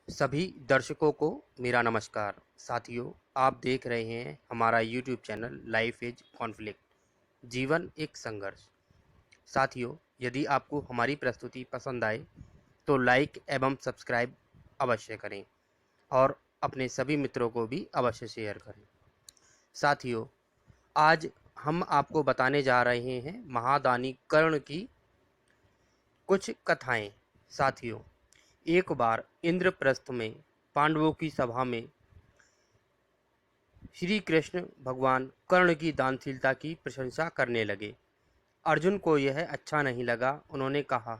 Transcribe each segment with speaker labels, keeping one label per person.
Speaker 1: सभी दर्शकों को मेरा नमस्कार। साथियों, आप देख रहे हैं हमारा YouTube channel life is conflict, जीवन एक संघर्ष। साथियों, यदि आपको हमारी प्रस्तुति पसंद आए तो लाइक एवं सब्सक्राइब अवश्य करें और अपने सभी मित्रों को भी अवश्य शेयर करें। साथियों, आज हम आपको बताने जा रहे हैं महादानी कर्ण की कुछ कथाएं। साथियों, एक बार इंद्रप्रस्थ में पांडवों की सभा में श्री कृष्ण भगवान कर्ण की दानशीलता की प्रशंसा करने लगे। अर्जुन को यह अच्छा नहीं लगा। उन्होंने कहा,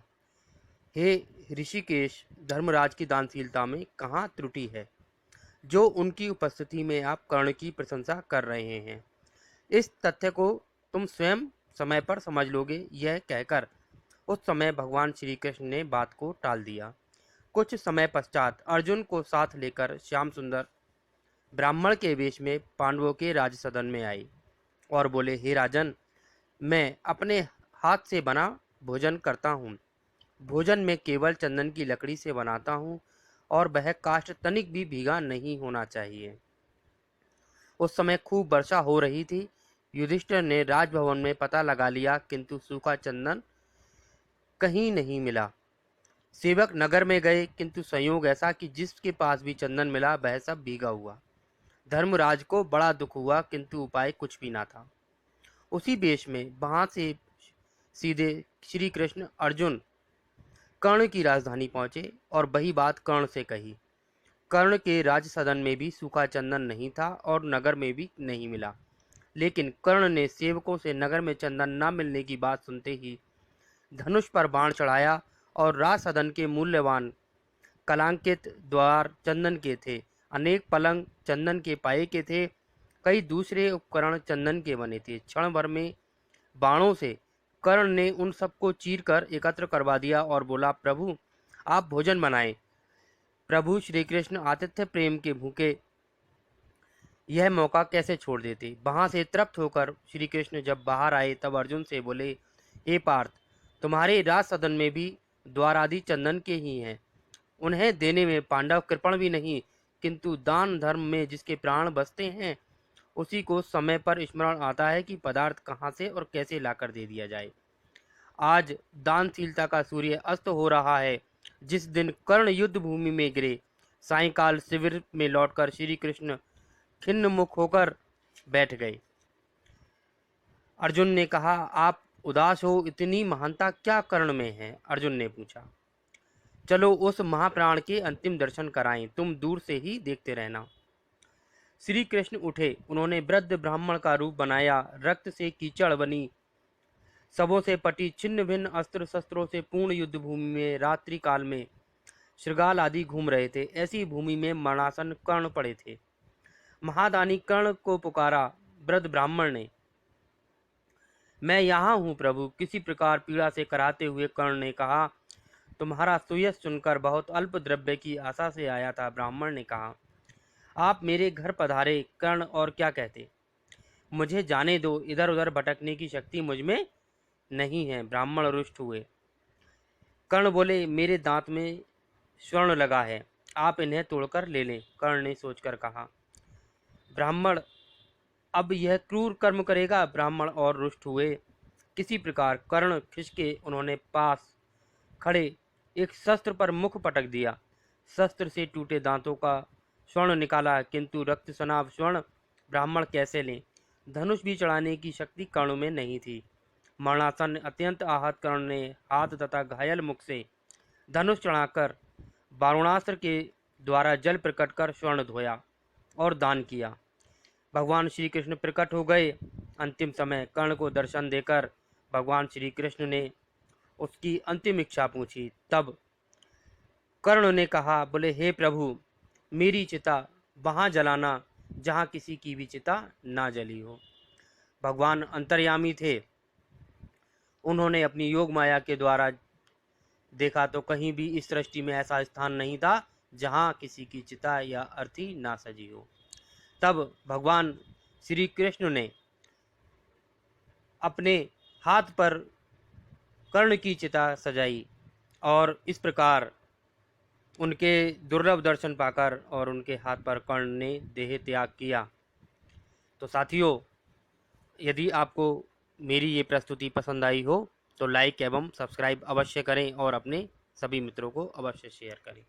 Speaker 1: हे ऋषिकेश, धर्मराज की दानशीलता में कहाँ त्रुटि है जो उनकी उपस्थिति में आप कर्ण की प्रशंसा कर रहे हैं। इस तथ्य को तुम स्वयं समय पर समझ लोगे। यह कहकर उस समय भगवान श्री कृष्ण ने बात को टाल दिया। कुछ समय पश्चात अर्जुन को साथ लेकर श्याम सुंदर ब्राह्मण के वेश में पांडवों के राजसदन में आए और बोले, हे राजन, मैं अपने हाथ से बना भोजन करता हूँ। भोजन में केवल चंदन की लकड़ी से बनाता हूँ और वह काष्ठ तनिक भी भीगा नहीं होना चाहिए। उस समय खूब वर्षा हो रही थी। युधिष्ठिर ने राजभवन में पता लगा लिया, किंतु सूखा चंदन कहीं नहीं मिला। सेवक नगर में गए, किंतु संयोग ऐसा कि जिसके पास भी चंदन मिला वह सब भीगा हुआ। धर्मराज को बड़ा दुख हुआ, किंतु उपाय कुछ भी ना था। उसी वेश में वहां से सीधे श्री कृष्ण अर्जुन कर्ण की राजधानी पहुंचे और वही बात कर्ण से कही। कर्ण के राजसदन में भी सूखा चंदन नहीं था और नगर में भी नहीं मिला। लेकिन कर्ण ने सेवकों से नगर में चंदन न मिलने की बात सुनते ही धनुष पर बाण चढ़ाया और राजसदन के मूल्यवान कलांकित द्वार चंदन के थे। अनेक पलंग चंदन के पाए के थे। कई दूसरे उपकरण चंदन के बने थे। क्षण भर में बाणों से कर्ण ने उन सबको चीर कर एकत्र करवा दिया और बोला, प्रभु, आप भोजन बनाएं। प्रभु श्री कृष्ण आतिथ्य प्रेम के भूखे यह मौका कैसे छोड़ देते। वहां से तृप्त होकर श्री कृष्ण जब बाहर आए तब अर्जुन से बोले, हे पार्थ, तुम्हारे राज सदन में भी द्वारादि चंदन के ही हैं। उन्हें देने में पांडव कृपण भी नहीं, किंतु दान धर्म में जिसके प्राण बसते हैं उसी को समय पर स्मरण आता है कि पदार्थ कहाँ से और कैसे लाकर दे दिया जाए। आज दानशीलता का सूर्य अस्त हो रहा है। जिस दिन कर्ण युद्ध भूमि में गिरे, सायंकाल शिविर में लौटकर श्री कृष्ण खिन्न मुख होकर बैठ गए। अर्जुन ने कहा, आप उदास हो, इतनी महानता क्या कर्ण में है? अर्जुन ने पूछा। चलो उस महाप्राण के अंतिम दर्शन कराएं, तुम दूर से ही देखते रहना। श्री कृष्ण उठे। उन्होंने वृद्ध ब्राह्मण का रूप बनाया। रक्त से कीचड़ बनी सबों से पटी छिन्न भिन्न अस्त्र शस्त्रों से पूर्ण युद्ध भूमि में रात्रि काल में श्रृगाल आदि घूम रहे थे। ऐसी भूमि में मरणासन कर्ण पड़े थे। महादानी कर्ण को पुकारा। वृद्ध ब्राह्मण ने, मैं यहाँ हूँ प्रभु, किसी प्रकार पीड़ा से कराते हुए कर्ण ने कहा। तुम्हारा सुयश सुनकर बहुत अल्प द्रव्य की आशा से आया था। ब्राह्मण ने कहा, आप मेरे घर पधारे कर्ण, और क्या कहते? मुझे जाने दो, इधर उधर भटकने की शक्ति मुझमें नहीं है। ब्राह्मण रुष्ट हुए। कर्ण बोले, मेरे दांत में स्वर्ण लगा है, आप इन्हें तोड़कर ले लें। कर्ण ने सोचकर कहा, ब्राह्मण अब यह क्रूर कर्म करेगा। ब्राह्मण और रुष्ट हुए। किसी प्रकार कर्ण खिसके उन्होंने पास खड़े एक शस्त्र पर मुख पटक दिया। शस्त्र से टूटे दांतों का स्वर्ण निकाला, किंतु रक्त सनाभ स्वर्ण ब्राह्मण कैसे लें? धनुष भी चढ़ाने की शक्ति कर्ण में नहीं थी। मरणासन अत्यंत आहत कर्ण ने हाथ तथा घायल मुख से धनुष चढ़ाकर वारुणास्त्र के द्वारा जल प्रकट कर स्वर्ण धोया और दान किया। भगवान श्री कृष्ण प्रकट हो गए। अंतिम समय कर्ण को दर्शन देकर भगवान श्री कृष्ण ने उसकी अंतिम इच्छा पूछी। तब कर्ण ने कहा, बोले, हे प्रभु, मेरी चिता वहां जलाना जहां किसी की भी चिता ना जली हो। भगवान अंतर्यामी थे। उन्होंने अपनी योग माया के द्वारा देखा तो कहीं भी इस सृष्टि में ऐसा स्थान नहीं था जहां किसी की चिता या अर्थी ना सजी हो। तब भगवान श्री कृष्ण ने अपने हाथ पर कर्ण की चिता सजाई और इस प्रकार उनके दुर्लभ दर्शन पाकर और उनके हाथ पर कर्ण ने देह त्याग किया। तो साथियों, यदि आपको मेरी ये प्रस्तुति पसंद आई हो तो लाइक एवं सब्सक्राइब अवश्य करें और अपने सभी मित्रों को अवश्य शेयर करें।